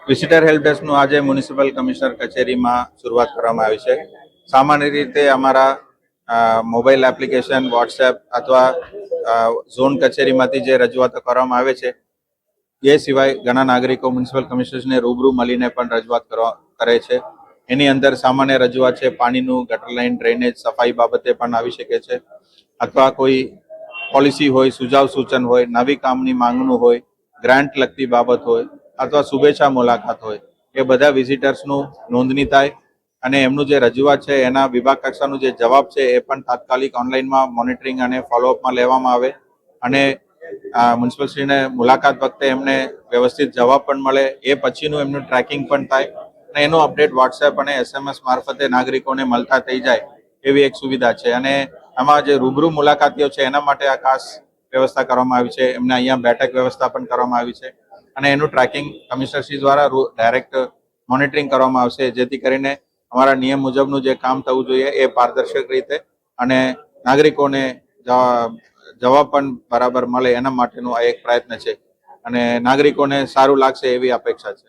Visitor help ડેસ્કનું આજે municipal commissioner કચેરીમાં શરૂઆત કરવામાં આવી છે. સામાન્ય રીતે અમારા મોબાઈલ એપ્લિકેશન, વોટ્સએપ અથવા ઝોન કચેરીમાંથી જે રજૂઆતો કરવામાં આવે છે એ સિવાય ઘણા નાગરિકો મ્યુનિસિપલ કમિશનર્સને રૂબરૂ મળીને પણ રજૂઆત કરે છે. એની અંદર સામાન્ય રજૂઆત છે પાણીનું, ગટર લાઇન, ડ્રેનેજ, સફાઈ બાબતે પણ આવી શકે છે, અથવા કોઈ પોલિસી હોય, સુઝાવ સૂચન હોય, નવી કામની માંગનું હોય, ગ્રાન્ટ લગતી બાબત હોય અથવા શુભેચ્છા મુલાકાત હોય, એ બધા વિઝિટર્સનું નોંધણી થાય અને એમનું જે રજૂઆત છે એના વિભાગ કક્ષાનું જે જવાબ છે એ પણ તાત્કાલિક ઓનલાઈનમાં મોનિટરિંગ અને ફોલોઅપમાં લેવામાં આવે અને મ્યુનિસિપલશ્રીને મુલાકાત વખતે એમને વ્યવસ્થિત જવાબ પણ મળે. એ પછીનું એમનું ટ્રેકિંગ પણ થાય અને એનો અપડેટ વોટ્સએપ અને SMS મારફતે નાગરિકોને મળતા થઈ જાય એવી એક સુવિધા છે. અને આમાં જે રૂબરૂ મુલાકાતીઓ છે એના માટે આ ખાસ વ્યવસ્થા કરવામાં આવી છે. એમને અહીંયા બેઠક વ્યવસ્થા પણ કરવામાં આવી છે અને એનું ટ્રેકિંગ કમિશનરશ્રી દ્વારા ડાયરેક્ટ મોનિટરિંગ કરવામાં આવશે, જેથી કરીને અમારા નિયમ મુજબનું જે કામ થવું જોઈએ એ પારદર્શક રીતે અને નાગરિકોને જવાબ પણ બરાબર મળે એના માટેનો આ એક પ્રયત્ન છે અને નાગરિકોને સારું લાગશે એવી અપેક્ષા છે.